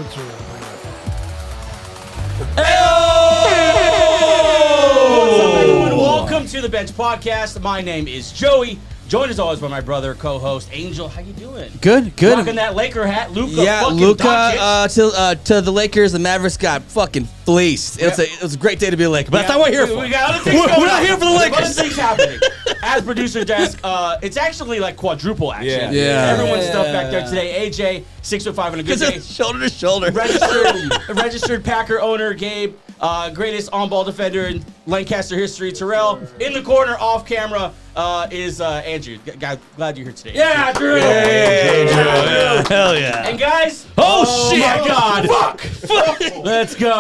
What's your What's up, everyone? Welcome to the Bench Podcast. My name is Joey. Joined as always by my brother, co-host Angel. How you doing? Good. Rocking that Laker hat, Luka. Yeah, fucking Luka Doncic. to the Lakers. The Mavericks got fucking fleeced. It was a great day to be a Laker, but that's not what we're here for. We got other things We're not here for the Lakers. Other things happening. As producer desk, it's actually like quadruple action. Yeah. Everyone's stuff back there today. AJ, 6'5" on a good day. Shoulder to shoulder. Registered Packer owner Gabe, greatest on-ball defender in Lancaster history. Terrell in the corner, off camera, is Andrew. Glad you're here today. Yeah, Drew. Hell yeah. And guys, oh shit! My God, fuck. Let's go.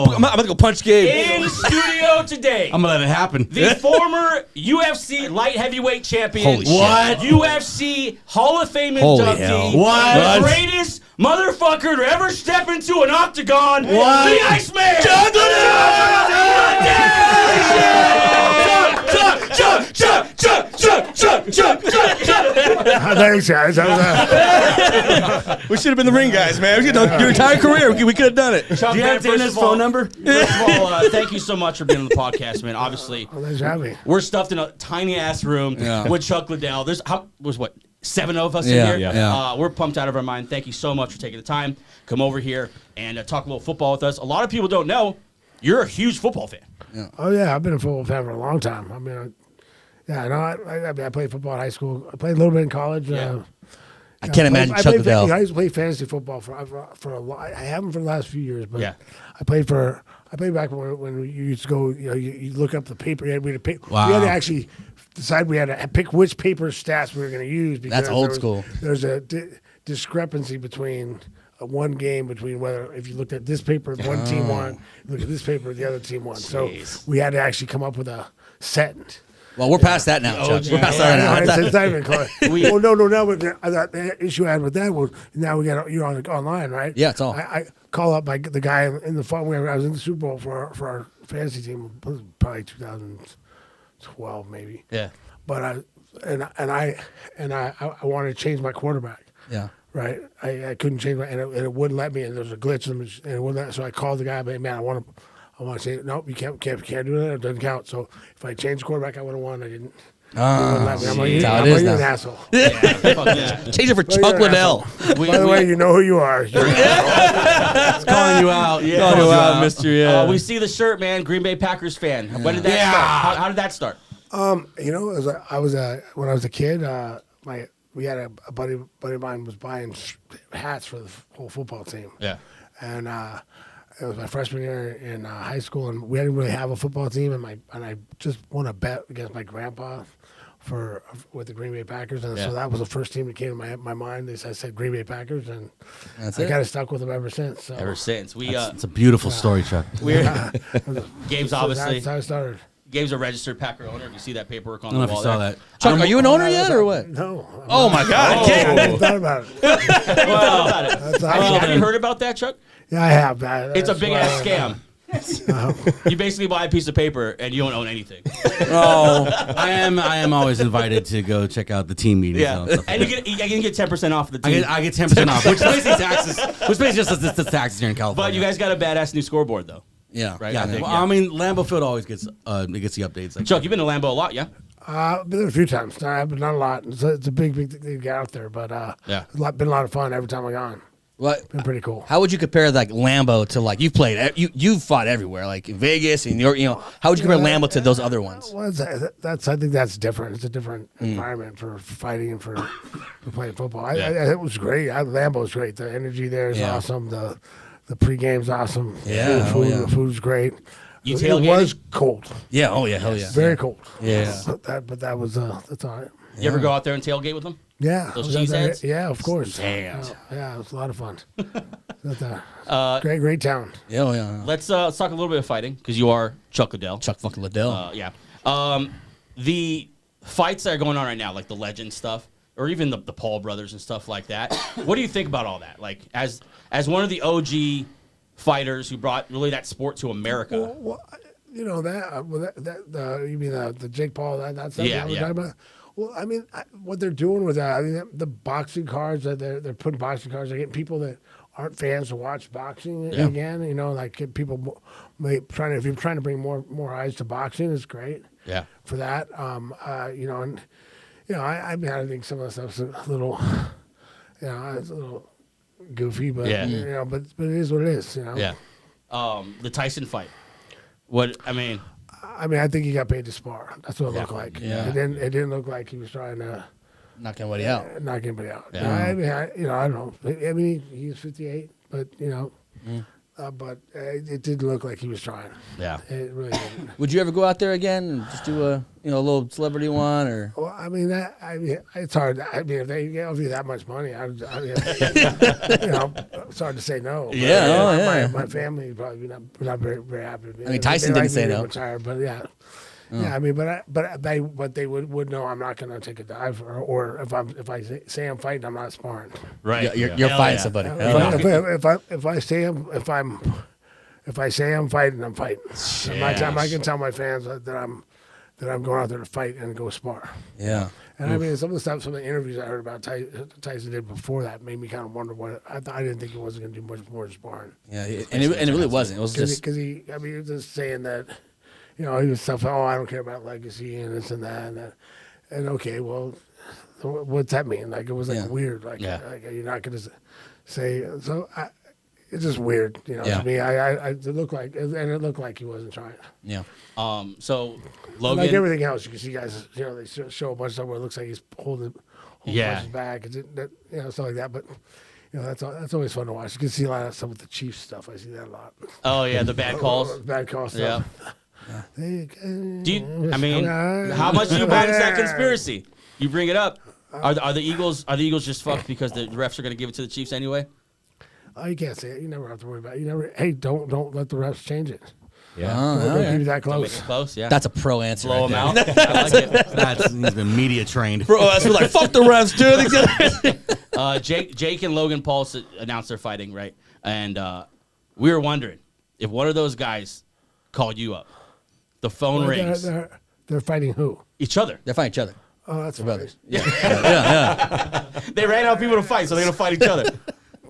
I'm about to go punch Gabe. In studio today, I'm gonna let it happen. the former UFC light heavyweight champion. Holy shit. What? UFC Hall of Fame Holy inductee. hell. What? The greatest motherfucker to ever step into an octagon. What? The Iceman. Thanks, guys. We should have been the ring guys, man. Your entire career, we could have done it. Chuck, Do you have man, Dana's phone number? First of all, thank you so much for being on the podcast, man. Obviously, Thanks for having me. we're stuffed in a tiny ass room Yeah. with Chuck Liddell. There's what 7 of us Yeah, in here. yeah. We're pumped out of our mind. Thank you so much for taking the time. Come over here and talk a little football with us. A lot of people don't know you're a huge football fan. Oh yeah, I've been a football fan for a long time. I mean, I played football in high school. I played a little bit in college. Yeah. I can't imagine Chuck Liddell. I used to play fantasy football for a lot. I haven't for the last few years, but Yeah. I played back when you used to go. You know, you look up the paper. We had to pick. Wow. We had to actually decide. We had to pick which paper stats we were going to use. Because That's old school. There's a discrepancy between one game between whether if you looked at this paper, one team won. You look at this paper, the other team won. Jeez. So we had to actually come up with a set. Well, we're past that now, Chuck. We're past that now. It's not even close. No. Now the issue I had with that was now we got you're online, right? Yeah, it's all. I call up the guy in the phone where I was in the Super Bowl for our fantasy team. It was probably 2012 maybe. Yeah. But I wanted to change my quarterback. Yeah. Right, I couldn't change and it wouldn't let me, and there was a glitch, and it wouldn't let, so I called the guy, but man, I want to say, nope, you can't do that, it doesn't count. So if I changed the quarterback, I would have won. I didn't. I'm like, how it you're is an now. asshole. Fuck yeah. Change it for Well, Chuck you're an Liddell. By the way, you know who you are. You're It's calling you out. Yeah. Calling you out, Mister. Yeah. We see the shirt, man. Green Bay Packers fan. When did that start? How did that start? you know, when I was a kid, we had a buddy of mine was buying hats for the whole football team. Yeah. And it was my freshman year in high school, and we didn't really have a football team. And I just won a bet against my grandpa with the Green Bay Packers, and so that was the first team that came to my mind. I said Green Bay Packers, and That's I it. kind of stuck with them ever since. So. Ever since It's a beautiful story, Chuck. Gabe's So obviously that's how I started. Gabe's a registered Packer owner. If you see that paperwork on I don't know the if wall, you saw there. that. Chuck, are you an owner yet or what? No. Oh my God! I haven't thought about it. Well, about it. That's Have you heard about that, Chuck? Yeah, I have. It's a big ass scam. You basically buy a piece of paper and you don't own anything. Oh, I am always invited to go check out the team meetings. Yeah, And stuff. and you can get 10% off of the team. I get 10% off, which basically taxes. Which basically just the taxes here in California. But you guys got a badass new scoreboard though. Yeah. Right. Yeah, I think, well, yeah. I mean, Lambeau Field always gets the updates. Like Chuck, you've been to Lambeau a lot, yeah? I've been there a few times. Not a lot. It's a big thing to get out there, but Yeah. been a lot of fun every time I've gone. What? Been pretty cool. How would you compare like Lambeau to like you've played? You've fought everywhere, like in Vegas and New York. You know, how would you compare Lambeau to those other ones? Well, I think that's different. It's a different environment for fighting and for playing football. It was great. Lambeau was great. The energy there is Yeah. awesome. The pregame's awesome. Yeah, The food's great. You It tailgated? was cold. Yeah. Oh yeah. Hell yeah. Very cold. Yeah. But that was that's all right. You ever go out there and tailgate with them? Yeah. Those I was out cheese there. heads? Yeah, of course. Damn. Yeah, it was a lot of fun. Great town. Yeah. Oh, yeah. Let's talk a little bit of fighting because you are Chuck Liddell. Chuck fucking Liddell. Yeah. The fights that are going on right now, like the legend stuff, or even the Paul brothers and stuff like that. What do you think about all that? Like as one of the OG fighters who brought really that sport to America. Well, you know you mean the Jake Paul that stuff? Yeah, that we're yeah. talking about? Well, I mean, what they're doing with that, I mean, the boxing cards that they're putting boxing cards, they're getting people that aren't fans to watch boxing Yeah. again. You know, like if people if you're trying to bring more eyes to boxing, it's great Yeah. for that. You know, and you know, I mean, I think some of the stuff's a little, you know, it's a little goofy, but Yeah. you know, but it is what it is. You know. Yeah. The Tyson fight. What I mean. I mean, I think he got paid to spar. That's what it looked like. Yeah. It didn't look like he was trying to Knock anybody out. knock anybody out. Yeah. You know, I mean, I don't know. I mean, he's 58, but you know, but it did look like he was trying. Yeah. It really didn't. Would you ever go out there again and just do a a little celebrity one or? Well, I mean, it's hard. I mean, if they give you that much money, you know, it's hard to say no. But, Yeah, oh, yeah. My family would probably not very, very happy with me. I mean, Tyson They didn't say me to no. retire, but yeah. Yeah, I mean, but they would know I'm not going to take a dive, or if I say I'm fighting, I'm not sparring. Right. You're Hell fighting yeah. somebody. If I say I'm fighting, I'm fighting. I'm not going to tell my fans that I'm going out there to fight and go spar. Yeah. And I mean, some of the interviews I heard about Tyson did before that made me kind of wonder what I didn't think he wasn't going to do much more than sparring. Yeah. And it really wasn't. It was just. Because he was just saying that, you know, he was stuff. Oh, I don't care about legacy and this and that. And okay, well, what's that mean? Like it was like weird. Like, like you're not going to say. So it's just weird, you know. Yeah. To me, it looked like he wasn't trying. Yeah. So Logan. Like everything else, you can see guys. You know, they show a bunch of stuff where it looks like he's holding his back, you know, stuff like that. But you know, that's always fun to watch. You can see a lot of stuff with the Chiefs stuff. I see that a lot. Oh yeah, the bad calls. Bad call Yeah. stuff. Do you, I mean, how much do you buy into that conspiracy? You bring it up. Are the Eagles just fucked because the refs are going to give it to the Chiefs anyway? Oh, you can't say it. You never have to worry about it. Hey, don't let the refs change it. Yeah. Don't keep it that Don't make close. it close. Yeah. That's a pro answer. blow right them there. out. I like it. He's been media trained. Bro, that's like fuck the refs, dude. Jake and Logan Paul announced they're fighting, right? And we were wondering if one of those guys called you up. The phone Well, rings. They're fighting who? Each other. They're fighting each other. Oh, that's Brothers. brothers. Yeah. They ran out of people to fight, so they're going to fight each other.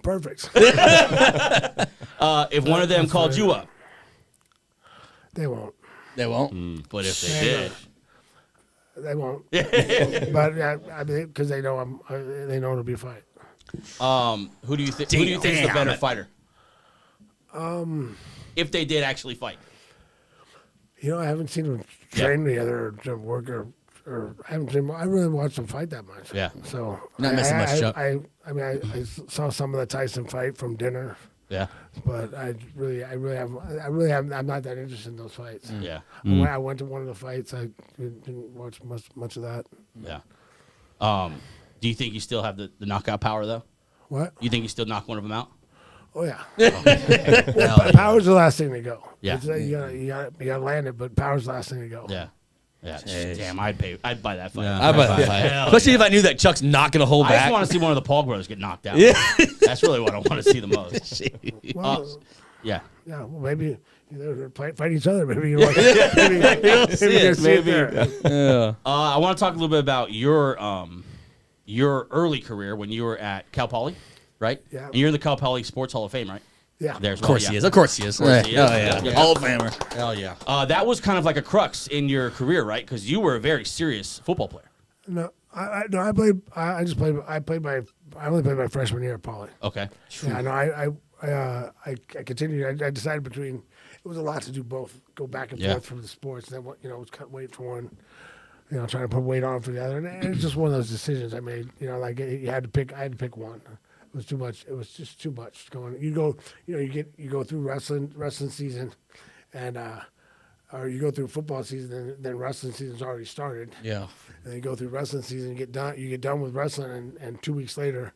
Perfect. If one of them called you up. They won't. They won't. But if they did. They won't. But I mean, because they know they know it'll be a fight. Who do you think is the better fighter? If they did actually fight. You know, I haven't seen them train together or work or I haven't seen. I really watched them fight that much. Yeah. So Not missing much, Chuck. I mean, I saw some of the Tyson fight from dinner, Yeah. but I really haven't. I'm not that interested in those fights. Yeah. When I went to one of the fights, I didn't watch much of that. Yeah. Do you think you still have the knockout power though? What? You think you still knock one of them out? Oh yeah. Hell yeah. Power's the last thing to go. Yeah. You gotta land it, but power's the last thing to go. Yeah. Yeah. Damn, I'd buy that fight. Yeah. I bet. Hell Especially if I knew that Chuck's not going to hold I just back. want to see one of the Paul brothers get knocked out. Yeah. That's really what I want to see the most. Well, Yeah. yeah. Well, maybe they're fight each other. Maybe you want. Maybe you see it, see it there. Yeah. I want to talk a little bit about your early career when you were at Cal Poly, right? Yeah. And you're in the Cal Poly Sports Hall of Fame, right? Yeah. There's Of course he is. Of course he is. Right. he is. Oh, yeah. Yeah. Hall of Famer. Hell yeah. That was kind of like a crux in your career, right? Because you were a very serious football player. No, I played. I only played my freshman year at Poly. Okay. Yeah, no, I continued. I decided between. It was a lot to do both. Go back and Yeah. forth from the sports, and then it was cut weight for one. You know, trying to put weight on for the other, and it's just one of those decisions I made. You know, like you had to pick. I had to pick one. It was too much. It was just too much going. You go through wrestling season, and or you go through football season, then wrestling season's already started. Yeah. And you go through wrestling season, you get done with wrestling, and 2 weeks later,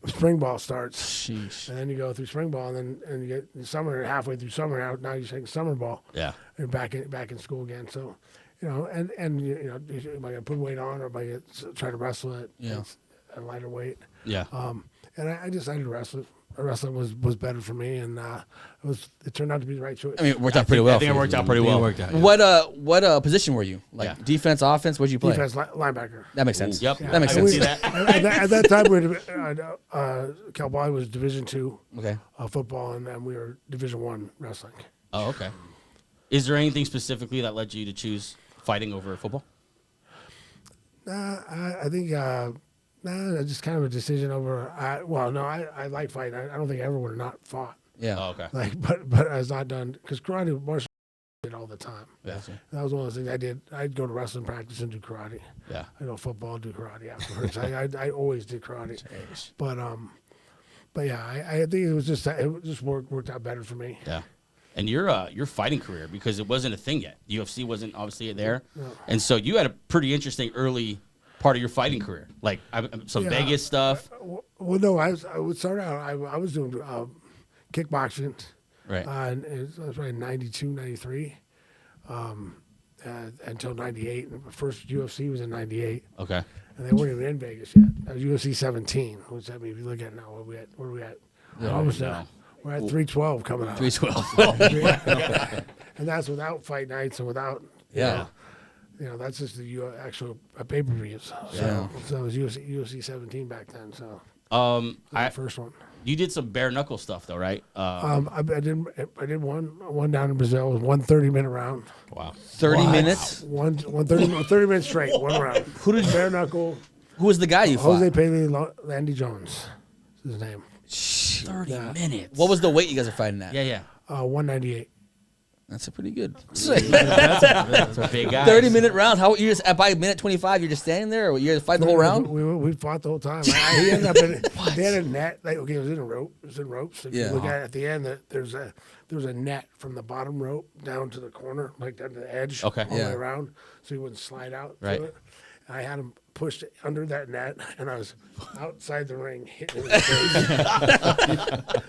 spring ball starts. Sheesh. And then you go through spring ball, and you get summer, halfway through summer. Now you're taking summer ball. Yeah. You're back in school again. So, and am I gonna put weight on, or am I gonna try to wrestle it? Yeah. A lighter weight. Yeah. And I decided to wrestle wrestling was better for me, and it turned out to be the right choice. I mean, it worked out pretty well. I think it worked out pretty well. What position were you? Like defense, offense? What'd you play? Defense, linebacker. That makes sense. Yep. That makes I can sense. see that. At that time, Cal Poly was Division II Okay. football, and then we were Division I wrestling. Oh, okay. Is there anything specifically that led you to choose fighting over football? I think just kind of a decision over. I like fighting. I don't think I ever would have not fought. Yeah. Oh, okay. Like, but I was not done because karate, martial did all the time. Yeah. That was one of those things I did. I'd go to wrestling practice and do karate. Yeah. I know football, do karate afterwards. I always did karate. But yeah, I think it just worked out better for me. Yeah. And your fighting career, because it wasn't a thing yet. UFC wasn't obviously there, and so you had a pretty interesting early part of your fighting career, like some Vegas stuff. Well, no, I would start out. I was doing kickboxing, Right. And it was probably 92, 93, until 98. And the first UFC was in 98, Okay. and they weren't even in Vegas yet. That was UFC 17, which I mean, if you look at it now, where are we at? Almost there. We're at 312 coming up. 312. And that's without fight nights and without that's just the actual pay-per-views. So it was UFC 17 back then. So the first one. You did some bare knuckle stuff though, right? I did one down in Brazil. It was 1 30-minute round. Wow. 30 minutes? 30 minutes straight, one round. Who did bare knuckle? Who was the guy you fought? Jose Pele, Landy Jones is his name. 30 minutes. What was the weight you guys are fighting at? Yeah. 198. That's a pretty good. That's a big guy. 30-minute round. How you just by minute 25 you're just standing there, or you fight the whole round? We fought the whole time. He ended up in. They had a net. Like, okay, it was in a rope. It was in ropes. If you look at the end, there was a net from the bottom rope down to the corner, like down to the edge, all the way around, so he wouldn't slide out. Right. To it. I had him pushed under that net, and I was outside the ring hitting him in the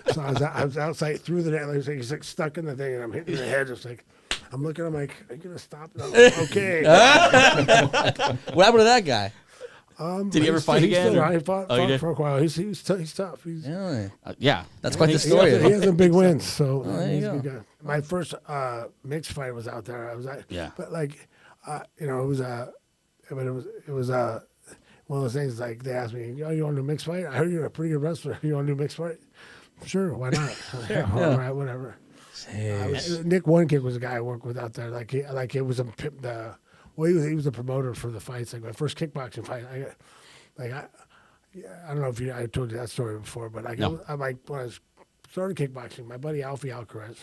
face. So I was outside through the net. He's like stuck in the thing, and I'm hitting the head. It's like I'm looking. I'm like, are you gonna stop? And I'm like, okay. What happened to that guy? Did he ever fight again? He fought for a while. He's tough. Yeah. That's quite the He story. has some big wins. So there he's you a go. good guy. My first mixed fight was out there. But like, it was one of those things. Like they asked me, "Oh, you want to do a mixed fight? I heard you're a pretty good wrestler. You want to do a mixed fight? Sure, why not? All right, whatever." Nick One Kick was a guy I worked with out there. He was he was a promoter for the fights. Like my first kickboxing fight, I don't know if I told you that story before, but when I started kickboxing, my buddy Alfie Alcaraz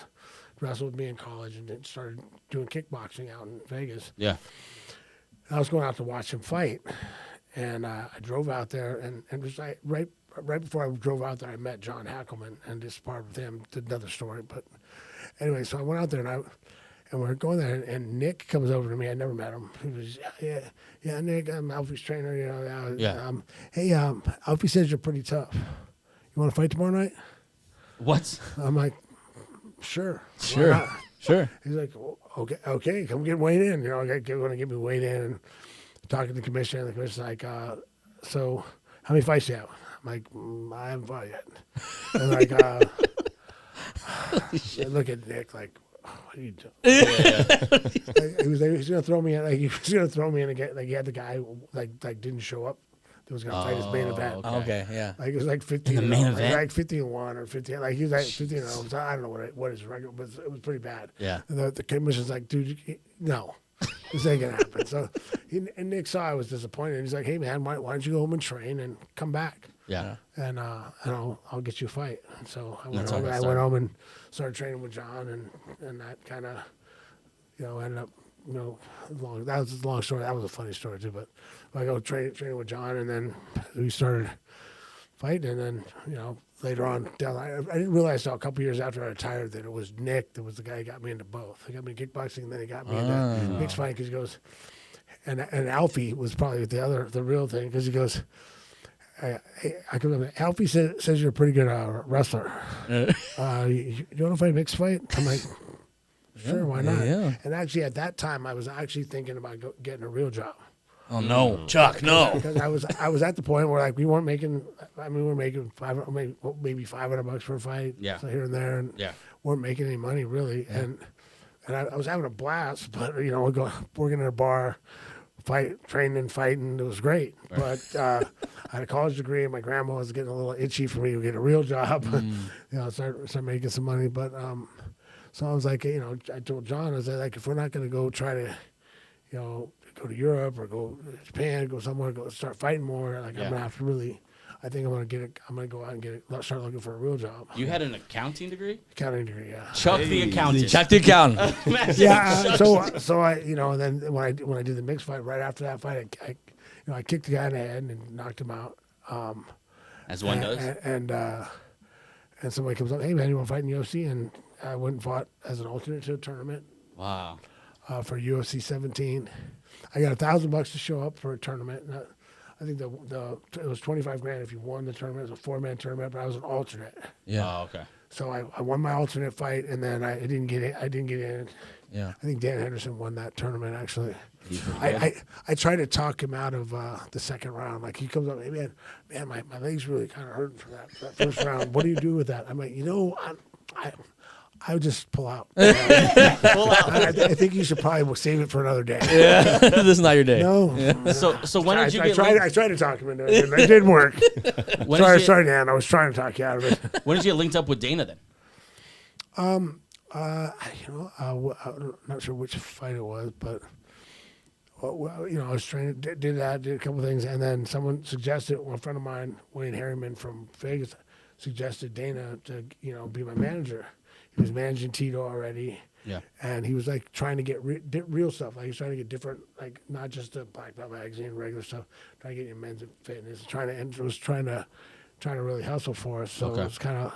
wrestled with me in college and then started doing kickboxing out in Vegas. Yeah. I was going out to watch him fight, and I drove out there, and just right before I drove out there, I met John Hackelman and just sparred with him. It's another story, but anyway, so I went out there and we're going there, and Nick comes over to me. I never met him. He was, yeah, Nick, I'm Alfie's trainer. Hey, Alfie says you're pretty tough. You want to fight tomorrow night? What? I'm like, sure. Sure. He's like, okay, come get weighed in. Going to get me weighed in and talking to the commissioner. And the commissioner's like, so how many fights do you have? I'm like, I haven't fought yet. And like, I look at Nick like, what are you doing? He was going to throw me in. Like he was going to throw me in again. Like he had the guy like didn't show up. That was going to fight his main event. Okay, yeah. Like it was like 15. In the main event? Like 15-1 or 15. Like he was like 15-0. So I don't know what his record, but it was pretty bad. Yeah. And the commissioner's like, dude, no, this ain't gonna happen. So and Nick saw I was disappointed. He's like, hey man, why don't you go home and train and come back? Yeah. And I'll get you a fight. And so I went That's how home. it I started. went home and started training with John, and that kind of ended up. That was a long story. That was a funny story too. But I go training with John, and then we started fighting, and then later on down, I didn't realize until a couple years after I retired that it was Nick that was the guy who got me into both. He got me into kickboxing, and then he got me into mixed fighting because he goes, and Alfie was probably the real thing because he goes. I come up, Alfie says you're a pretty good wrestler. You want to fight a mixed fight? I'm like, sure, why not? Yeah. And actually, at that time, I was actually thinking about getting a real job. Oh no, Chuck, no. Because I was at the point where like we weren't making. I mean, we were making maybe $500 for a fight. Yeah. So here and there, and weren't making any money really. And I was having a blast, but we'd go working at a bar, training and fighting. It was great. Right. But I had a college degree, and my grandma was getting a little itchy for me to get a real job. Start making some money. But so I was like, I told John, I was like, if we're not going to go try to, go to Europe or go to Japan, go somewhere, go start fighting more. Like I'm gonna have to really. I think I'm gonna go out and start looking for a real job. You had an accounting degree? Accounting degree, yeah. Chuck the accountant. Chuck the accountant. Yeah. So I, and then when I did the mixed fight, right after that fight, I kicked the guy in the head and knocked him out. As one does. And somebody comes up, hey man, you want to fight in UFC? And I went and fought as an alternate to a tournament. Wow. For UFC 17, I got $1,000 to show up for a tournament. And I think it was $25,000 if you won the tournament. It was a 4-man tournament, but I was an alternate. Yeah. Oh, okay. So I won my alternate fight, and then I didn't get in. Yeah. I think Dan Henderson won that tournament actually. I tried to talk him out of the second round. Like he comes up, hey man, my legs really kind of hurting for that first round. What do you do with that? I'm like, I would just pull out. Pull out. I think you should probably save it for another day. Yeah, this is not your day. No. Yeah. So when did you I get? I tried to talk him into it. It didn't work. Sorry, Dan. I was trying to talk you out of it. When did you get linked up with Dana then? I'm not sure which fight it was, but I was training, did a couple of things, and then someone suggested, a friend of mine, Wayne Harriman from Vegas, suggested Dana to be my manager. He was managing Tito already. Yeah. And he was like trying to get real stuff. Like he was trying to get different, like not just the Black Belt magazine, regular stuff. Trying to get your men's fitness. Trying to really hustle for us. So it was kind of,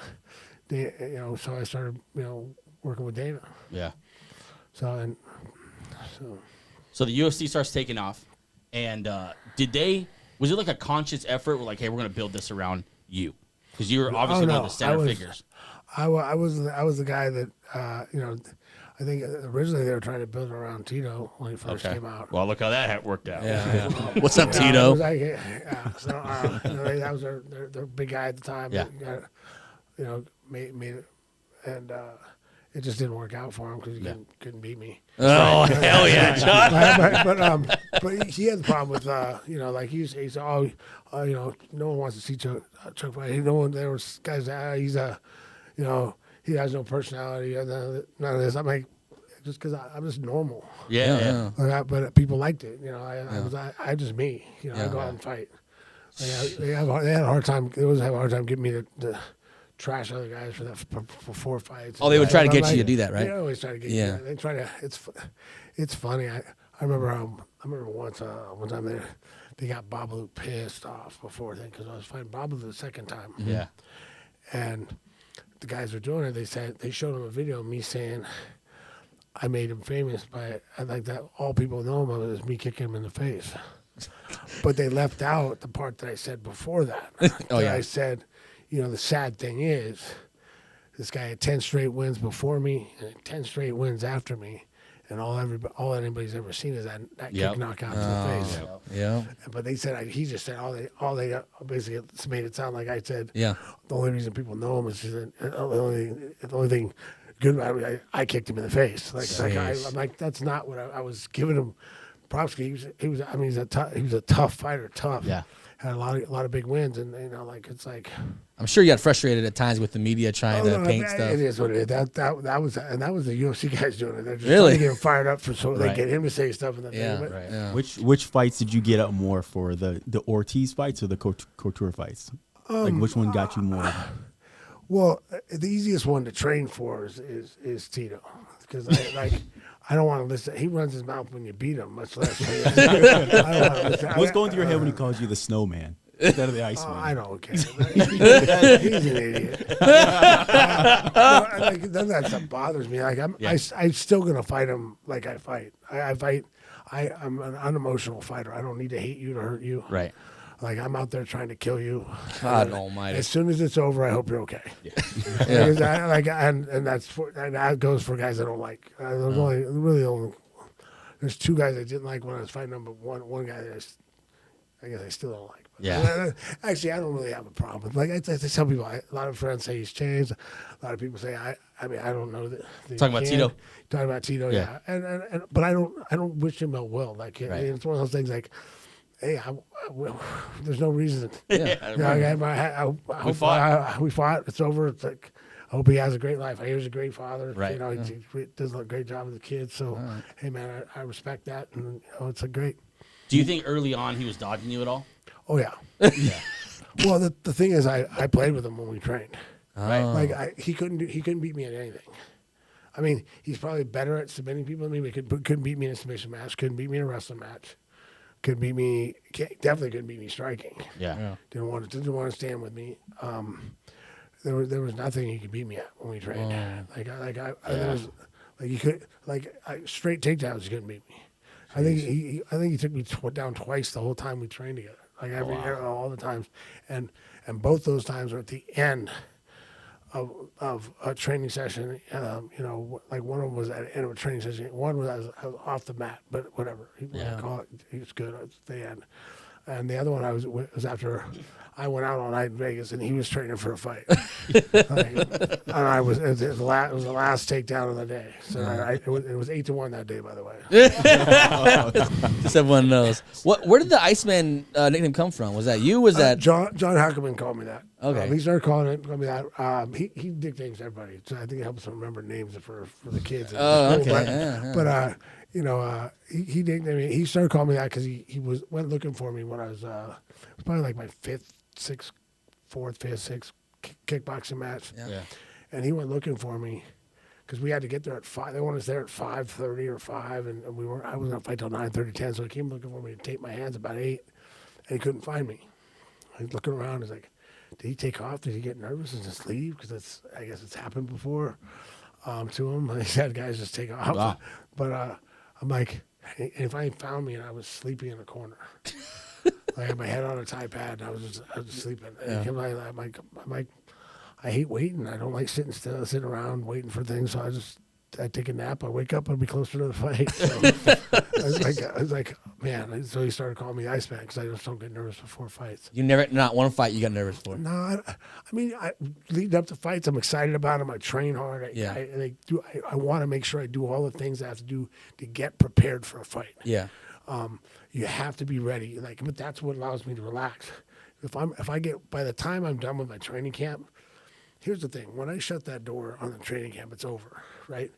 So I started, working with Dana. Yeah. So the UFC starts taking off, and was it like a conscious effort? We're like, hey, we're gonna build this around you, because you were obviously one of the center figures. I was the guy that I think originally they were trying to build it around Tito when he first came out. Well, look how that worked out. Yeah. What's up, Tito? That was their big guy at the time. Yeah. Made it, and it just didn't work out for him because he couldn't beat me. Oh hell yeah, John! but he had the problem with like he said, no one wants to see Chuck fight. No one. There was guys. He has no personality. None of this. I'm like, just because I'm just normal. Yeah. But people liked it. I just me. I go out and fight. They had a hard time. They always have a hard time getting me to trash other guys for 4 fights. Oh, they would try to get you to do that, right? They always try to get you. They try to. It's funny. I remember one time they got Babalu pissed off before then because I was fighting Babalu the second time. Yeah. And the guys were doing it. They showed him a video of me saying I made him famous by like that. All people know him of is me kicking him in the face. But they left out the part that I said before that. I said, the sad thing is, this guy had 10 straight wins before me and 10 straight wins after me, and all anybody's ever seen is that kick knockout to the face. Yeah. But they said he just said all they basically made it sound like I said. Yeah. The only reason people know him is the only thing good about it, I kicked him in the face. I'm like that's not what I was giving him props. He was a tough fighter. Tough. Yeah. Had a lot of big wins, and it's like. I'm sure you got frustrated at times with the media trying to paint stuff. It is what it is. That was the UFC guys doing it. They're just really trying to get him fired up they get him to say stuff and then Yeah. Which fights did you get up more for, the Ortiz fights or the Couture fights? Which one got you more? Well, the easiest one to train for is Tito, because I don't want to listen. He runs his mouth when you beat him, much less. What's going through your head when he calls you the snowman instead of the Iceman? I don't care. He's an idiot. None of that stuff bothers me. I'm still gonna fight him like I fight. I'm an unemotional fighter. I don't need to hate you to hurt you. Right. I'm out there trying to kill you. God almighty. As soon as it's over, I hope you're okay. Yeah. And that goes for guys I don't like. There's only There's two guys I didn't like when I was fighting them, but one guy that I guess I still don't like. But actually, I don't really have a problem with. Like I tell people, a lot of friends say he's changed. A lot of people say I mean I don't know that. Talking about Tito. Talking about Tito, yeah. And but I don't wish him ill will. Like I mean, it's one of those things like, hey, there's no reason. We fought. It's over. It's like I hope he has a great life. I hear he's a great father. Right. You know, he does a great job with the kids. So hey, man, I respect that, and it's a great. Do you think early on he was dodging you at all? Oh yeah. Well, the thing is, I played with him when we trained. Right. Like he couldn't beat me at anything. I mean, he's probably better at submitting people than me. But couldn't beat me in a submission match. Couldn't beat me in a wrestling match. Couldn't beat me. Definitely couldn't beat me striking. Yeah. Didn't want to stand with me. There was nothing he could beat me at when we trained. There was straight takedowns he couldn't beat me. I think he took me down twice the whole time we trained together. Like all the times, and both those times were at the end of a training session. You know, like one of them was at the end of a training session. One was I was off the mat, but whatever. He was good at the end. And the other one was after I went out all night in Vegas, and he was training for a fight. It was the last takedown of the day. So it was 8-1 that day, by the way. Just everyone knows. Where did the Iceman nickname come from? Was that you? Was that John Hackerman called me that? Okay. He started calling me that. He nicknames everybody, so I think it helps him remember names for the kids. Oh, okay. But you know, he nicknamed me. He started calling me that because he went looking for me when I was it was probably like my fifth, sixth kickboxing match. Yeah. And he went looking for me because we had to get there at 5. They wanted us there at 5:30 or 5, and I was gonna fight till 9:30, 10. So he came looking for me to tape my hands about 8, and he couldn't find me. He's looking around. He's like, "Did he take off? Did he get nervous and just leave? Because I guess it's happened before to him. He's had guys just take off." Wow. But I'm like, if I found me and I was sleeping in a corner, I had my head on a tie pad and I was just sleeping. And I'm like, I hate waiting. I don't like sitting around waiting for things. So I take a nap. I wake up. I'll be closer to the fight. So I was like, man. So he started calling me Iceman because I just don't get nervous before fights. You never, not one fight you got nervous for? No, I mean, leading up to fights, I'm excited about them. I train hard. I want to make sure I do all the things I have to do to get prepared for a fight. Yeah. You have to be ready. But that's what allows me to relax. By the time I'm done with my training camp, here's the thing. When I shut that door on the training camp, it's over, right?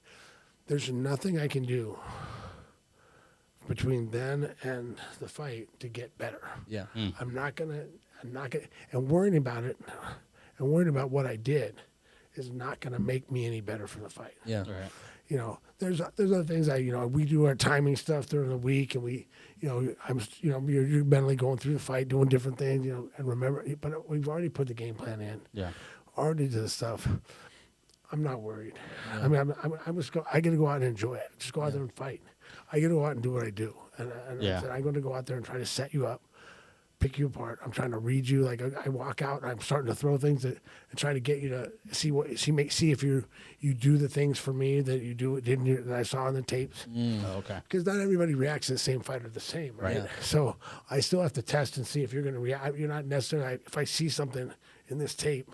There's nothing I can do between then and the fight to get better. Yeah. I'm not gonna, and worrying about it, and worrying about what I did is not gonna make me any better for the fight. Yeah. Right. You know, there's other things we do our timing stuff during the week, and you're mentally going through the fight, doing different things, and remember, but we've already put the game plan in. Yeah. Already did the stuff. I'm not worried. Yeah. I mean, I got to go out and enjoy it. Just go out there and fight. I got to go out and do what I do. And I'm going to go out there and try to set you up, pick you apart. I'm trying to read you. Like I walk out and I'm starting to throw things and try to get you to see if you do the things for me that you do that I saw on the tapes. Oh, okay. Because not everybody reacts to the same fighter the same, right? Yeah. So I still have to test and see if you're going to react. You're not necessarily. If I see something in this tape,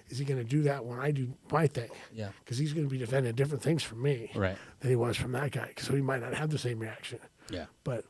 is he going to do that when I do my thing? Yeah. Because he's going to be defending different things from me Right. than he was from that guy. So he might not have the same reaction. Yeah. But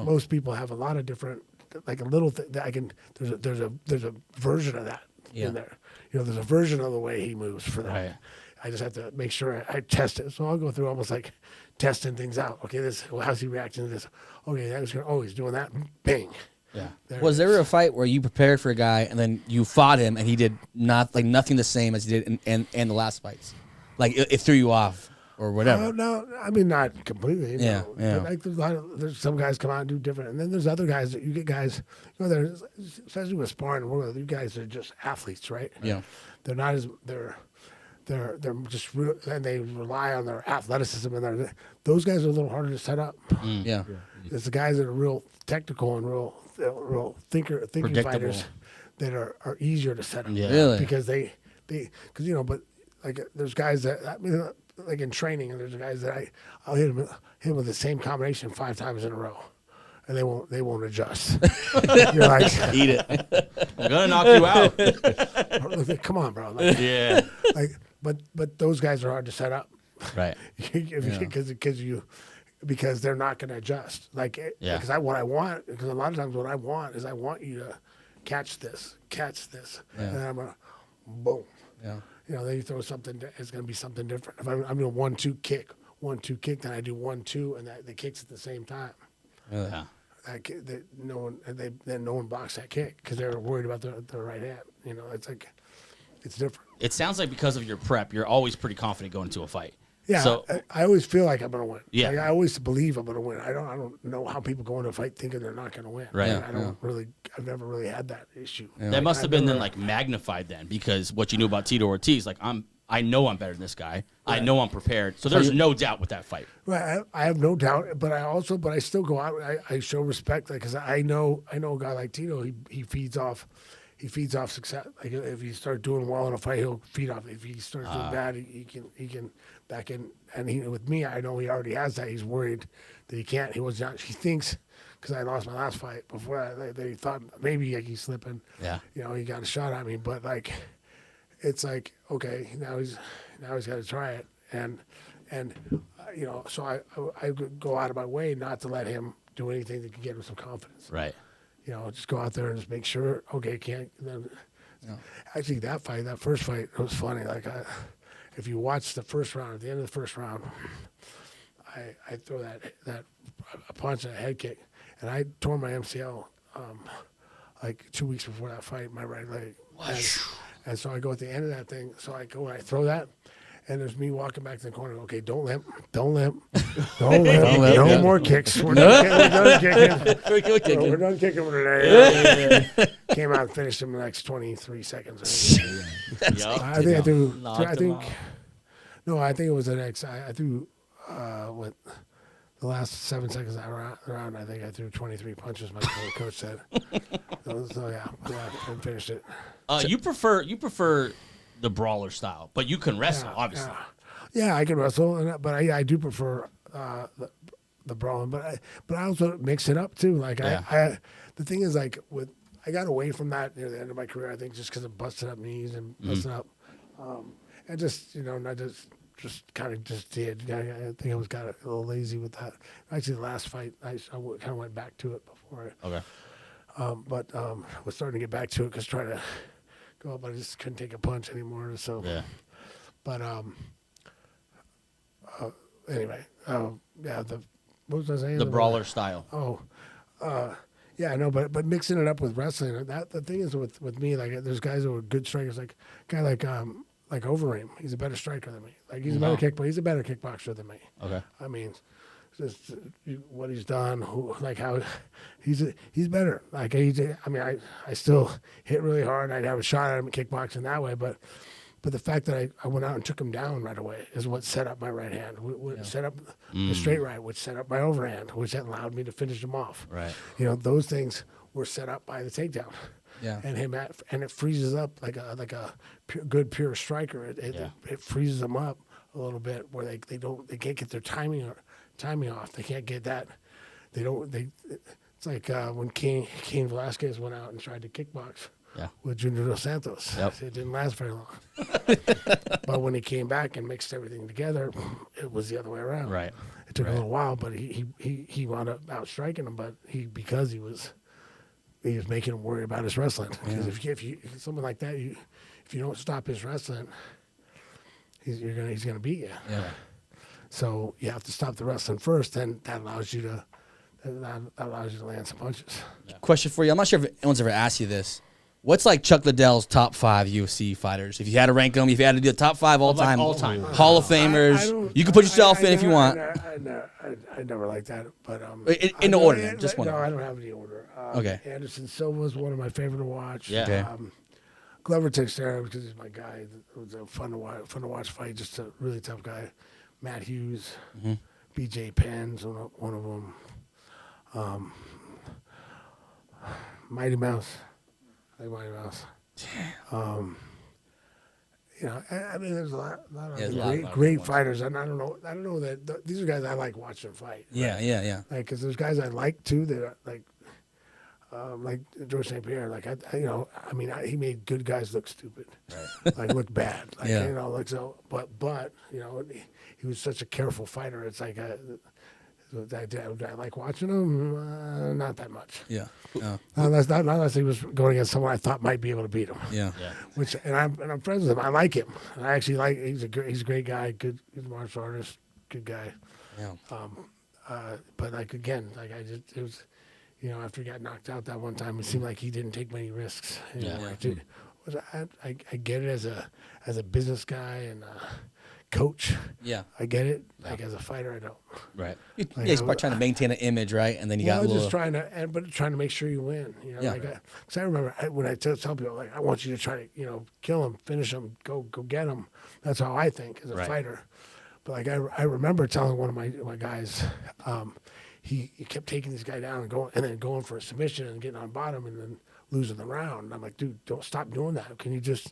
most people have a lot of different, like a little thing that I can. There's a version of that in there. There's a version of the way he moves for that. Right. I just have to make sure I test it. So I'll go through almost like testing things out. Okay, how's he reacting to this? Okay, that was going. Oh, he's doing that. Bang. Yeah. Was there a fight where you prepared for a guy and then you fought him and he did nothing the same as he did in the last fights? Like it threw you off or whatever? No, I mean not completely. Yeah. Like there's some guys come out and do different, and then there's other guys that you get guys. There's especially with sparring, you guys are just athletes, right? Yeah. They're not as they're just real, and they rely on their athleticism, and those guys are a little harder to set up. Yeah. It's the guys that are real technical and real thinking fighters that are easier to set up. Yeah. Really? Because but like there's guys that like in training, and there's guys that I'll hit him with the same combination 5 times in a row, and they won't adjust. You're like, Eat it. I'm gonna knock you out. come on, bro. Like, Yeah. like, but those guys are hard to set up. Right. Because they're not going to adjust. Like, Yeah. because a lot of times what I want is I want you to catch this, and then I'm gonna boom. Yeah. Then you throw something. It's going to be something different. If I'm doing 1-2 kick, then I do 1-2, and the kicks at the same time. Really? Yeah. No one blocks that kick because they're worried about their right hand. It's like it's different. It sounds like because of your prep, you're always pretty confident going into a fight. Yeah, So I always feel like I'm going to win. Yeah. Like, I always believe I'm going to win. I don't know how people go into a fight thinking they're not going to win. Right. I've never really had that issue. Yeah. that must have been then like magnified then, because what you knew about Tito Ortiz, like I know I'm better than this guy. I know I'm prepared. So there's no doubt with that fight. Right. I have no doubt, but I still go out. I show respect because I know a guy like Tito. He feeds off success. Like if he starts doing well in a fight, he'll feed off. If he starts doing bad, he can back in. And with me, I know he already has that. He's worried that he can't. He thinks because I lost my last fight before they thought maybe he's slipping. Yeah. He got a shot at me, but like it's like okay, now he's got to try it, and so I go out of my way not to let him do anything that can get him some confidence. Right. Just go out there and just make sure. Okay, can't. Then, actually, that first fight, it was funny. Like, if you watch the first round, at the end of the first round, I throw that a punch and a head kick, and I tore my MCL like 2 weeks before that fight, my right leg. And so I go at the end of that thing. So I go and I throw that. And there's me walking back to the corner. Okay, don't limp. No more kicks. We're done kicking. We're done kicking for today. Came out and finished him in the next 23 seconds. I think it was the next. I threw the last 7 seconds of that round. I think I threw 23 punches. My coach said. So yeah, I finished it. You prefer the brawler style, but you can wrestle, obviously. Yeah, I can wrestle, but I do prefer the brawling. But I also mix it up too. Like the thing is, like I got away from that near the end of my career. I think just because of busting up knees and busting up, and just not just kind of just did. I think I got a little lazy with that. Actually, the last fight, I kind of went back to it before. Okay. But was starting to get back to it because trying to go up, I just couldn't take a punch anymore. So, Yeah. But anyway, what was I saying? The brawler style. Yeah, I know, but mixing it up with wrestling, the thing is with me, like there's guys who are good strikers, like a guy like Overeem. He's a better striker than me. Like he's a better kickboxer than me. Okay. I mean, just what he's done, how he's better. Like I still hit really hard. I'd have a shot at him in kickboxing that way, but the fact that I went out and took him down right away is what set up my right hand, set up the straight right, which set up my overhand, which allowed me to finish him off. Right. Those things were set up by the takedown. Yeah. And it freezes up like a good pure striker. It freezes them up a little bit where they can't get their timing off. They can't get that. It's like when Cain Velasquez went out and tried to kickbox. Yeah. With Junior Dos Santos. Yep. It didn't last very long. But when he came back and mixed everything together, it was the other way around. Right. It took a little while, but he wound up outstriking him. But because he was making him worry about his wrestling. Because if you someone like that, if you don't stop his wrestling, he's gonna beat you. Yeah. So you have to stop the wrestling first, then that allows you to land some punches. Question for you. I'm not sure if anyone's ever asked you this. What's like Chuck Liddell's top 5 UFC fighters? If you had to rank them, if you had to do the top 5 all time, Hall of Famers, you can put yourself in if you want. I never liked that, but in the order, just one. No, I don't have any order. Okay. Anderson Silva is one of my favorite to watch. Yeah. Okay. Glover Teixeira because he's my guy. It was a fun to watch fight. Just a really tough guy. Matt Hughes, BJ Penn's one of them. Mighty Mouse. I like Mighty Mouse. you know, I mean, there's a lot of Yeah, there's a great, lot of great good ones. fighters, and I don't know that these are guys I like watching fight. Yeah, yeah. Like, because there's guys I like too that are, like George St. Pierre. Like he made good guys look stupid, like look bad. Like, Yeah. you know, like so. But you know, he was such a careful fighter. It's like I like watching him. Not that much. Yeah. Unless he was going against someone I thought might be able to beat him. Yeah. I'm friends with him. I like him. I actually like. He's a great guy. He's a martial artist. Good guy. Yeah. But like again, like it was, you know, after he got knocked out that one time, it seemed like he didn't take many risks. You know, like, dude, I get it as a business guy and a coach. Yeah. I get it. Like as a fighter, I don't. Right. Yeah, he's probably trying to maintain an image, right? And then you got a little. Just trying to make sure you win. You know, Yeah. Because I remember when I tell people like, I want you to try to, you know, kill him, finish him, go get him. That's how I think as a fighter. But like I remember telling one of my guys, he kept taking this guy down and then going for a submission and getting on bottom and then losing the round. And I'm like, dude, don't stop doing that. Can you just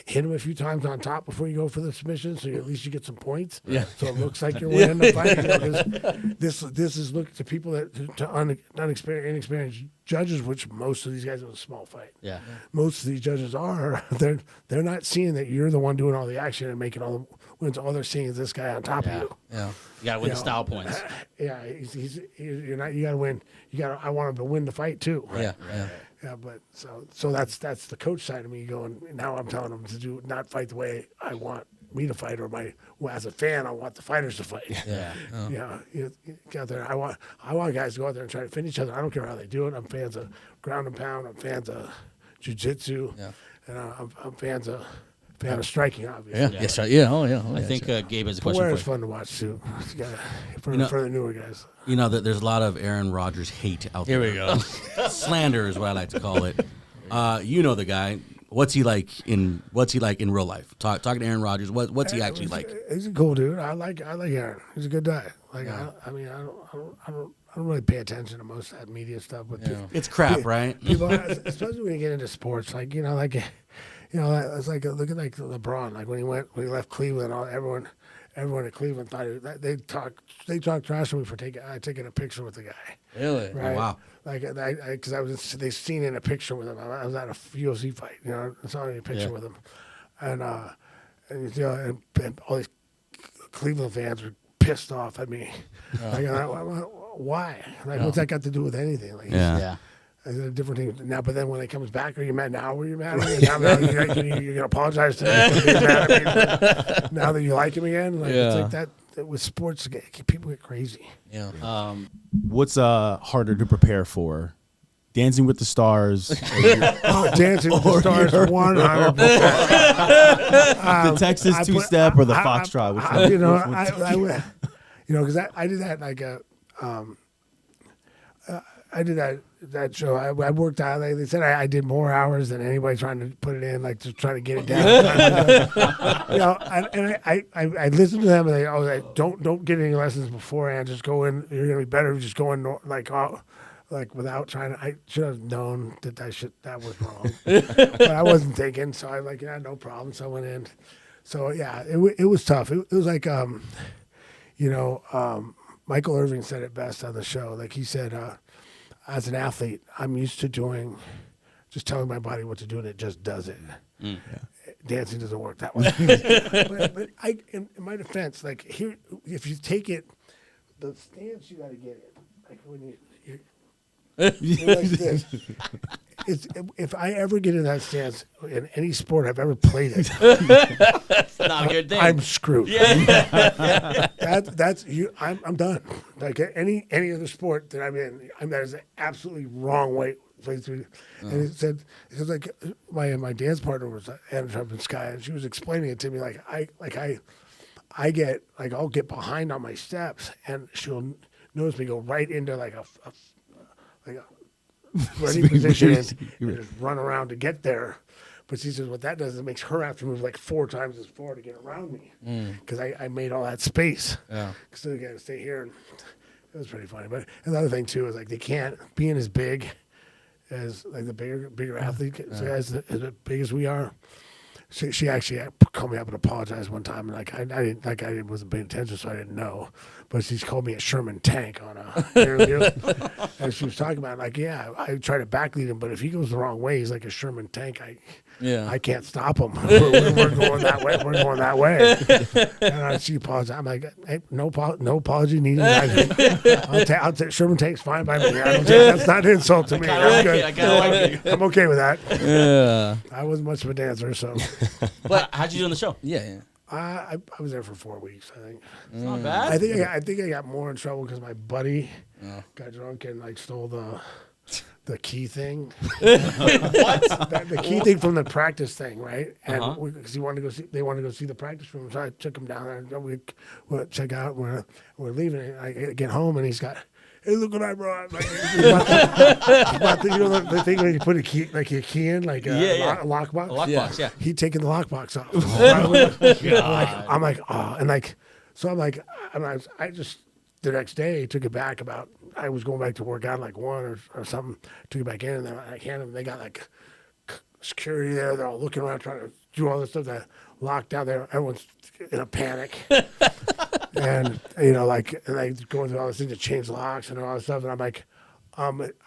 hit him a few times on top before you go for the submission, so at least you get some points. Yeah. So it looks like you're winning the fight. You know, this is look to people inexperienced judges, which most of these guys are a small fight. Yeah. Most of these judges are. They're not seeing that you're the one doing all the action and making all the wins. All they're seeing is this guy on top of you. Yeah. You got to win the style points. Yeah, you're not. You got to win. I want him to win the fight too. Yeah. Yeah, but so that's the coach side of me going. Now I'm telling them to not fight the way I want me to fight, or as a fan, I want the fighters to fight. Yeah. Oh. Yeah, you get out there. I want guys to go out there and try to finish each other. I don't care how they do it. I'm fans of ground and pound. I'm fans of jiu-jitsu. Yeah. And I'm fan of striking, obviously. Yeah. Yes, right. Yeah. Oh, yeah. I think Gabe has a question Where for is you. fun to watch too. For the newer guys. You know that there's a lot of Aaron Rodgers hate out there. Here we go. Slander is what I like to call it. You know the guy. What's he like in real life? Talking to Aaron Rodgers. What's he actually like? He's a cool dude. I like Aaron. He's a good guy. Like I don't really pay attention to most of that media stuff. But It's crap, right? people, especially when you get into sports, like it's like look at like LeBron. Like when he left Cleveland, everyone at Cleveland thought they talked trash to me for taking a picture with the guy. Really? Right? Oh, wow. Like because they seen in a picture with him. I was at a UFC fight. You know, I saw a picture with him, and all these Cleveland fans were pissed off at me. Like, why? Like, what's that got to do with anything? Like, Yeah. It's a different thing now. But then when it comes back, are you mad now? Were you mad? Now you're gonna apologize to me for being mad at me now that you like him again? Like, it's like that. With sports, people get crazy. Yeah. What's harder to prepare for? Dancing with the Stars, Dancing with the Stars, 100%. the Texas two-step, or the Foxtrot? Because I did that like I did that show. I worked out. They said I did more hours than anybody trying to put it in, like just trying to get it down. And I listened to them, and they don't get any lessons beforehand. Just go in. You're gonna be better if you just go in like without trying to. I should have known that was wrong, but I wasn't thinking. So I no problem. So I went in. So yeah, it was tough. It was like Michael Irving said it best on the show. Like he said, as an athlete, I'm used to just telling my body what to do, and it just does it. Yeah. Dancing doesn't work that way. but in my defense, like here, if you take it, the stance you got to get in, like when you're like this. If I ever get in that stance in any sport I've ever played it, That's not a good thing. I'm screwed. Yeah. That's you. I'm done. Like any other sport that I'm in, that is an absolutely wrong way. And it said like my dance partner was Anna Trumpinskaya, and she was explaining it to me like I'll get behind on my steps, and she'll notice me go right into like a ready position and just run around to get there. But she says what that does is it makes her have to move like 4 times as far to get around me because I made all that space. Yeah. So I got to stay here. And it was pretty funny. But another thing too is like they can't being as big as like the bigger athlete, so as big as we are. she actually called me up and apologized one time. Like I didn't, like I wasn't paying attention, so I didn't know. But she's called me a Sherman tank on a interview, and she was talking about like, yeah, I try to backlead him, but if he goes the wrong way, he's like a Sherman tank. I can't stop him. We're going that way. We're going that way. And she apologized. I'm like, hey, no apology needed. I'll take Sherman tank's fine by me. That's not an insult to me. I'm good. I kind of like it. I'm okay with that. Yeah. I wasn't much of a dancer, so But how'd you do on the show? Yeah. I was there for 4 weeks. I think. It's not bad. I think I got more in trouble because my buddy got drunk and like stole the key thing. What? The key thing from the practice thing, right? And because they wanted to go see the practice room, so I took him down there. We went check out. We're leaving. And I get home and he's got. Hey, look what I brought! Like, the thing where you put a key, like your key in, like a lockbox. Lockbox, yeah. He'd taken the lockbox off. I'm like, oh, and like, so I'm like, I just the next day took it back about. I was going back to work out like 1 or something. Took it back in, and then I handed them. They got like security there. They're all looking around trying to do all this stuff. That locked down there. Everyone's in a panic. And like, and I going through all this thing to change locks and all this stuff, and I'm like,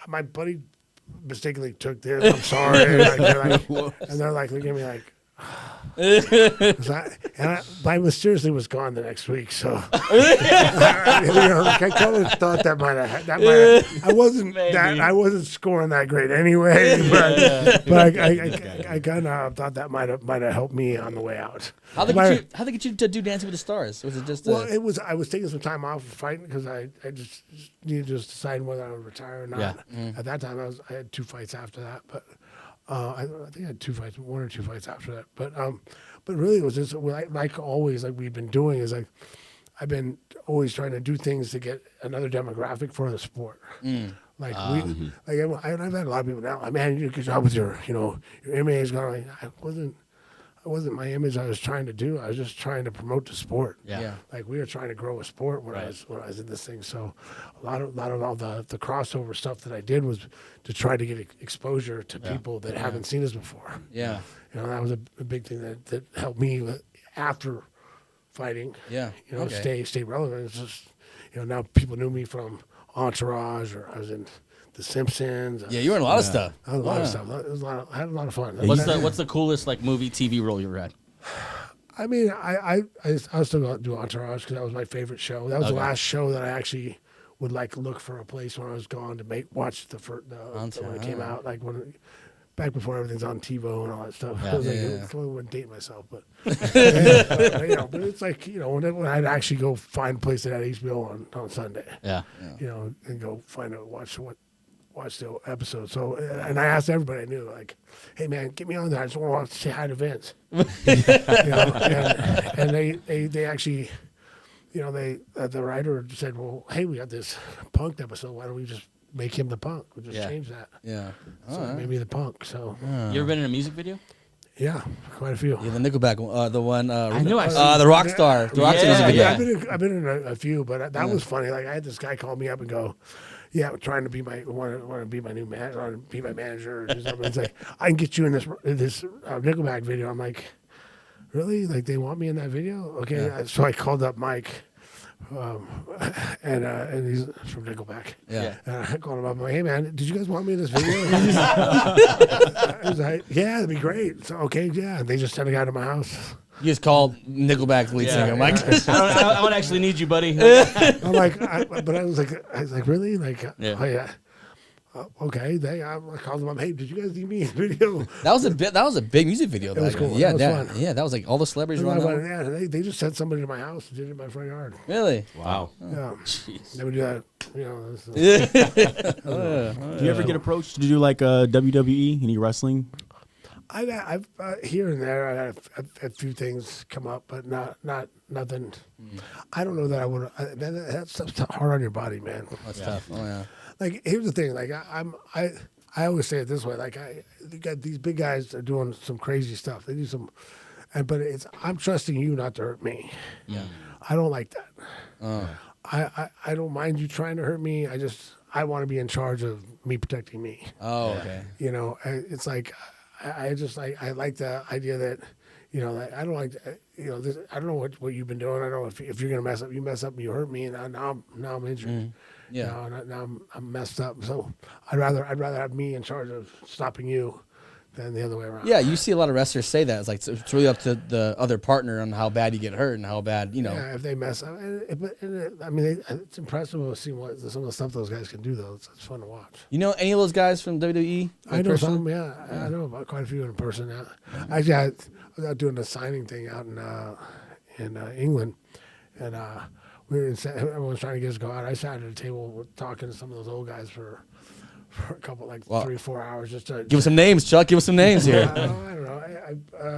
my buddy mistakenly took this. I'm sorry. And they're like looking at me like, I mysteriously was gone the next week, so I kind of thought that might have. I wasn't scoring that great anyway, but I kind of thought that might have helped me on the way out. How they get you to do Dancing with the Stars? Was it just? It was. I was taking some time off from fighting because I just needed to decide whether I would retire or not. Yeah. At that time, I had 2 fights after that, but. I think I had 2 fights, 1 or 2 fights after that. But really, it was just like always, like we've been doing is like I've been always trying to do things to get another demographic for the sport. Like I've had a lot of people now. Man, you did a good job with your image is going. It wasn't my image I was trying to do. I was just trying to promote the sport. Yeah. Like we were trying to grow a sport when I was in this thing. So a lot of all the crossover stuff that I did was to try to get exposure to people that haven't seen us before. Yeah. That was a big thing that helped me after fighting. Yeah. Stay relevant. It's just now people knew me from Entourage, or I was in The Simpsons. Yeah, you were in a lot of stuff. I had a lot of stuff. I had a lot of fun. What's the coolest like movie, TV role you ever had? I mean, I still going to do Entourage because that was my favorite show. That was the last show that I actually would like look for a place when I was gone to watch when it came out, like back before everything's on TiVo and all that stuff. Yeah. I wouldn't date myself, but but it's like when I'd actually go find a place that had HBO on Sunday. Yeah. And go find watch the episode. So, and I asked everybody I knew, like, hey man, get me on there. I just want to say hi to Vince. And they actually, the writer said, well, hey, we got this Punk episode. Why don't we just make him the Punk? We'll just change that. Yeah. So it made me the Punk. So. You ever been in a music video? Yeah, quite a few. Yeah, the Nickelback one, the one. I knew I saw the Rockstar. The Rockstar music video. Yeah, I've been in a few, but that was funny. Like I had this guy call me up and go, "Yeah, I'm trying to be want to be my new manager, want to be my manager." Or something. It's like I can get you in this Nickelback video. I'm like, really? Like they want me in that video? Okay, so I called up Mike. And he's from Nickelback. Yeah. And I called him up. I'm like, hey man, did you guys want me in this video? I was like, yeah, that'd be great. So okay, yeah. And they just sent a guy to my house. You just called Nickelback's lead singer. I'm like, I don't actually need you, buddy. I'm like, I was like, really? Like, oh yeah. Okay, I called them up. Hey, did you guys need me in the video? That was a big music video. It was cool. Yeah, that was fun. Yeah, that was like all the celebrities around. Yeah, they just sent somebody to my house and did it in my front yard. Really? Wow. Yeah, they would do that. Do you ever get approached to do like WWE, any wrestling? I've here and there I've had a few things come up, but not nothing. I don't know that I would. That's hard on your body, man. That's tough. Oh yeah. Like here's the thing. Like I always say it this way. Like you got these big guys that are doing some crazy stuff. They do some, but I'm trusting you not to hurt me. Yeah. I don't like that. I don't mind you trying to hurt me. I want to be in charge of me protecting me. Oh okay. It's like. I like the idea that you know, like, I don't like, you know, I don't know what you've been doing. I don't know if you're gonna mess up, and you hurt me, and now I'm injured. Yeah. You know, now I'm messed up. So I'd rather have me in charge of stopping you than the other way around. Yeah, you see a lot of wrestlers say that. It's like it's really up to the other partner on how bad you get hurt and how bad, you know. Yeah, if they mess up, I mean, it's impressive to see some of the stuff those guys can do. Though it's fun to watch. You know any of those guys from WWE? I know some. Yeah, I know about quite a few in person. Yeah. Actually, I was out doing a signing thing out in England, and everyone's trying to get us to go out. I sat at a table talking to some of those old guys for a couple, 3-4 hours, just to give us some names, Chuck. Give us some names here. I don't know.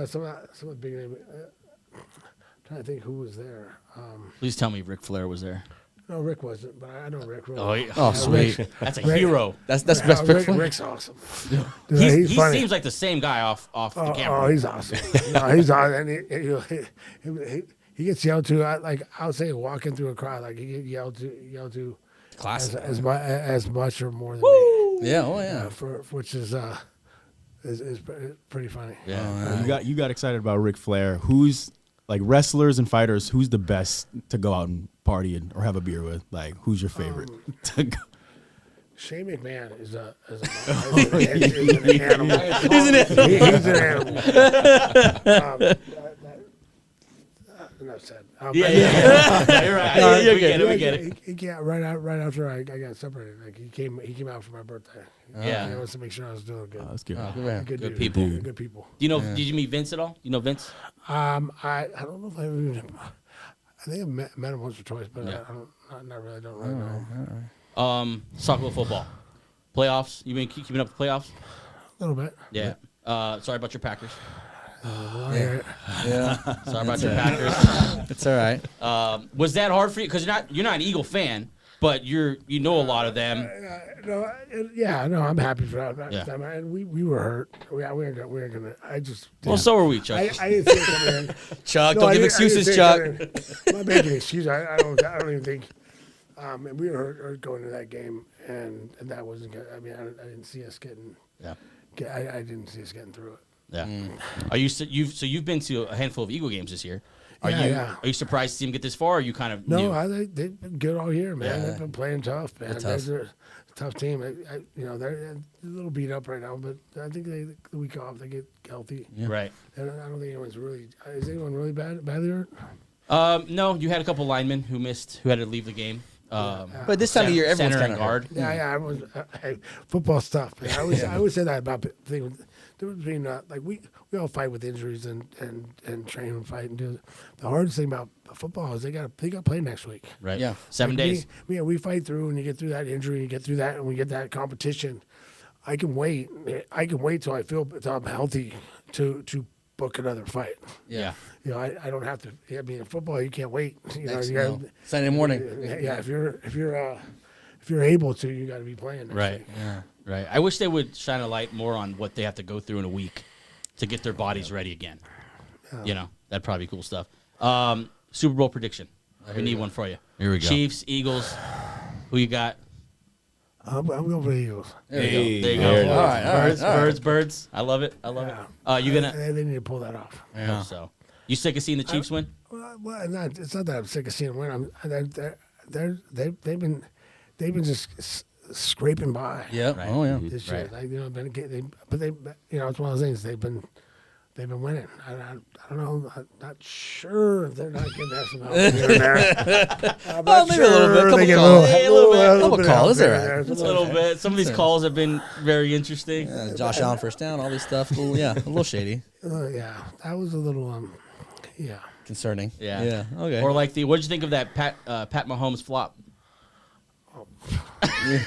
Some of the big names. I'm trying to think who was there. Please tell me Ric Flair was there. No, Rick wasn't, but I know Rick. Sweet. That's a hero. That's best Rick. Rick's awesome. Dude, He funny. seems like the same guy off the camera. Oh, he's awesome. No, he's awesome. And he gets yelled to. I would say walking through a crowd, like he gets yelled to. Classic. As much or more than me. Yeah. Oh yeah. Which is pretty funny. Yeah. You got excited about Ric Flair. Who's like wrestlers and fighters? Who's the best to go out and party or have a beer with? Like, who's your favorite to go? Shane McMahon is an animal. Isn't it? He's an animal. Enough said. Yeah. You're right. We get it. He came right after I got separated. Like he came out for my birthday. Yeah. He wants to make sure I was doing good. That's good. Good dude. people. Good people. Do you know? Did you meet Vince at all? You know Vince? I don't know if I even. I think I met him once or twice, but Yeah. Not really. Don't really know. Soccer football. Playoffs. You been keeping up with playoffs? A little bit. Yeah. Sorry about your Packers. Yeah. Sorry about your Packers. It's all right. Was that hard for you? Because you're not an Eagle fan, but you know a lot of them. No, I'm happy for that. Yeah. And we were hurt. We weren't gonna. I just. Well, so are we, Chuck. I didn't see it coming in. Chuck, No, don't I give didn't- excuses, I Chuck. didn't see it coming in. I'm not making an excuse. I don't even think. And we were hurt going to that game, and that wasn't good. I mean, I didn't see us getting. Yeah. I didn't see us getting through it. Yeah. Are you? You've been to a handful of Eagle games this year. Are you surprised to see them get this far? Or are you kind of new? No, they've been good all year, man. Yeah. They've been playing tough, man. Tough. They're a tough team. They're a little beat up right now, but I think the week off they get healthy. Right. And I don't think anyone's really. Is anyone really badly hurt? No, you had a couple linemen who had to leave the game. But this time of year, everyone's center kind and of guard. Yeah. Everyone's, football stuff. Man. I always say that about the thing. Between we all fight with injuries and train and fight and do. The hardest thing about football is they got to play next week. Right. Yeah. 7 days. We fight through, and you get through that injury, you get through that, and we get that competition. I can wait till I'm healthy to book another fight. Yeah. I don't have to. I mean, in football, you can't wait. Sunday morning. Yeah, if you're able to, you got to be playing. Next Right. week. Yeah. Right. I wish they would shine a light more on what they have to go through in a week to get their bodies ready again. That'd probably be cool stuff. Super Bowl prediction. We need one for you. Here we go. Chiefs, Eagles. Who you got? I'm going for the Eagles. There you There go. it is. All right. Birds. I love it. You gonna? They need to pull that off. I hope so. You sick of seeing the Chiefs win? Well, it's not that I'm sick of seeing them win. They've been just scraping by. Yeah. Right. Oh yeah. This year, it's one of those things. They've been winning. I don't know. I'm not sure if they're not getting that some help here and there. I'm Well, not maybe a little bit. sure. Couple They get calls. A little bit. Couple bit of calls. help It's here all and right. there. A little bit. Some of these calls have been very interesting. Josh Allen first down, all this stuff. A little shady. Yeah, that was a little Concerning. Yeah. Yeah. Okay. Or like what did you think of that Pat Mahomes flop? I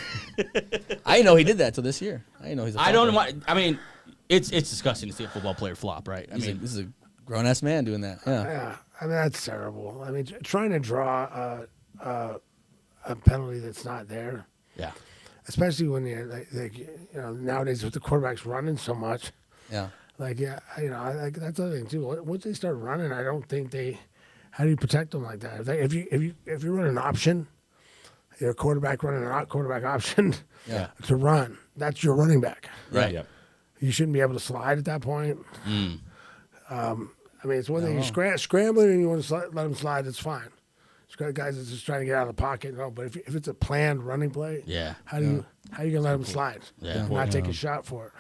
didn't know he did that till this year. I didn't know he's a I don't know. flopper. I mean, it's disgusting to see a football player flop, right? I mean, This is a grown ass man doing that. Yeah. Yeah, I mean that's terrible. I mean, trying to draw a penalty that's not there, yeah. especially when you're nowadays with the quarterbacks running so much. Yeah. That's the other thing too. Once they start running, I don't think they. How do you protect them like that? If you run an option, you're a quarterback running a quarterback option Yeah. to run. That's your running back. Right. Yep. You shouldn't be able to slide at that point. I mean, it's one thing you're scrambling and you want to let them slide. It's fine. Guys that's just trying to get out of the pocket. No, but if it's a planned running play, how you gonna let them slide? Yeah. Not take a shot for it.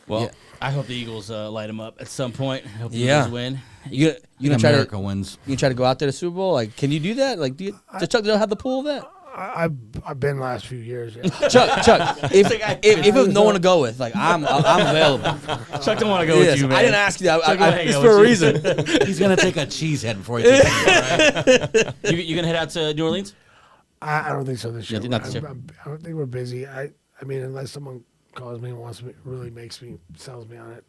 Well, I hope the Eagles light them up at some point. I hope the Eagles win. You gonna try America wins. You try to go out there to Super Bowl? Like, can you do that? Like, does Chuck Liddell have the pool of that? I've been the last few years. Yeah. Chuck, if no one to go with, like I'm available. Chuck don't want to go with you, man. I didn't ask you that. It's for a reason. He's gonna take a cheesehead before he takes it. Right? You gonna head out to New Orleans? I don't think so this year. Not this year. I don't think we're busy. I mean, unless someone calls me and really sells me on it.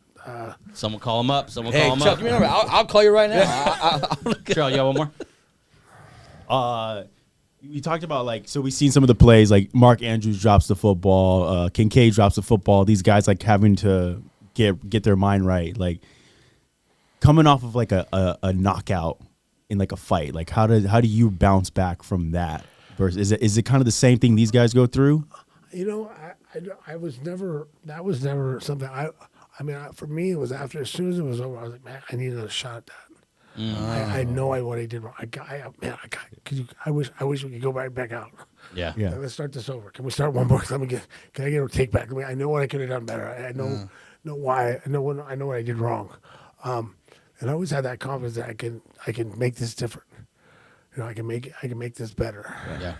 Someone call him up. Call him Chuck, up. give me a number. I'll call you right now. Cheryl, you got one more? We talked about, like, so we've seen some of the plays, like Mark Andrews drops the football, Kincaid drops the football. These guys, like, having to get their mind right, like coming off of like a knockout in like a fight. Like, how do you bounce back from that? Versus, is it kind of the same thing these guys go through? You know, I was never. That was never something. I mean, for me, it was after. As soon as it was over, I was like, man, I needed a shot at that. I know what I did wrong. I wish we could go right back out. Yeah. Let's start this over. Can we start one more? Can I get a take back? I know what I could have done better. I know why. I know what I did wrong. And I always had that confidence that I can make this different. You know, I can make this better. Yeah.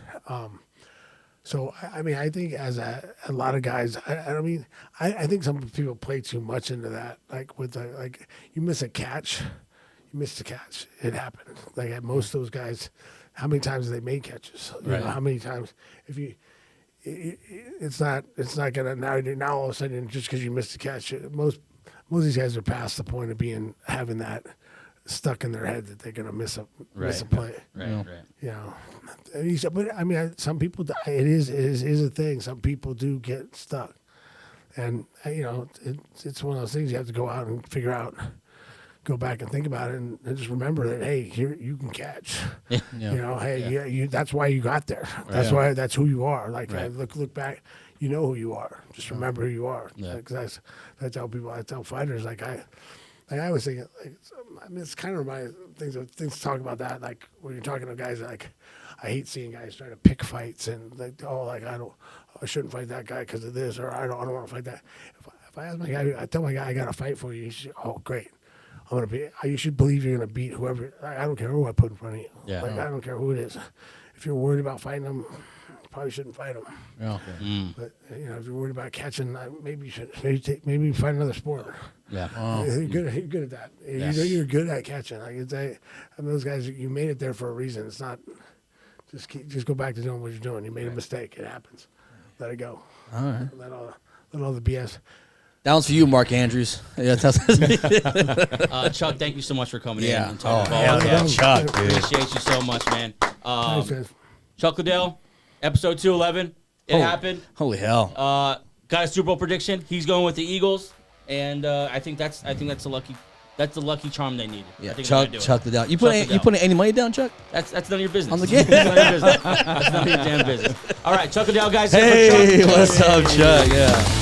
So I mean, I think as a lot of guys, I think some people play too much into that. Like with you miss a catch. You missed a catch. It happened. Like at most of those guys, how many times have they made catches? You know, how many times? It's not gonna now all of a sudden just because you missed a catch. Most of these guys are past the point of having that stuck in their head that they're gonna miss a play. Right. You know, but I mean, some people it is a thing. Some people do get stuck, and you know, it's one of those things you have to go out and figure out. Go back and think about it, and just remember that here you can catch. You know, that's why you got there. That's who you are. Like look back, you know who you are. Just remember who you are. Because that's how people. I tell fighters I always think I mean it's kind of my things to talk about that. Like when you're talking to guys, like I hate seeing guys try to pick fights and I shouldn't fight that guy because of this, or I don't want to fight that. If I ask my guy, I tell my guy I got to fight for you. He should, great. You should believe you're gonna beat whoever. I don't care who I put in front of you. Yeah. I don't care who it is. If you're worried about fighting them, you probably shouldn't fight them. Yeah. But you know, if you're worried about catching, maybe you should maybe find another sport. Yeah. You're good at that. Yes. You're good at catching. I can say, those guys, you made it there for a reason. It's not just go back to doing what you're doing. You made a mistake. It happens. Let it go. All right. Let all the BS. That one's for you, Mark Andrews. Yeah, Chuck, thank you so much for coming in and talking Chuck, dude. Appreciate you so much, man. Thanks, guys. Chuck Liddell, episode 211. It happened. Holy hell. Got a Super Bowl prediction. He's going with the Eagles, and I think that's a lucky charm they needed. Yeah, I think Chuck Liddell. You putting any money down, Chuck? That's none of your business. On the game. That's none of your business. That's none of your damn business. All right, Chuck Liddell, guys. Hey, what's up, Chuck? Yeah.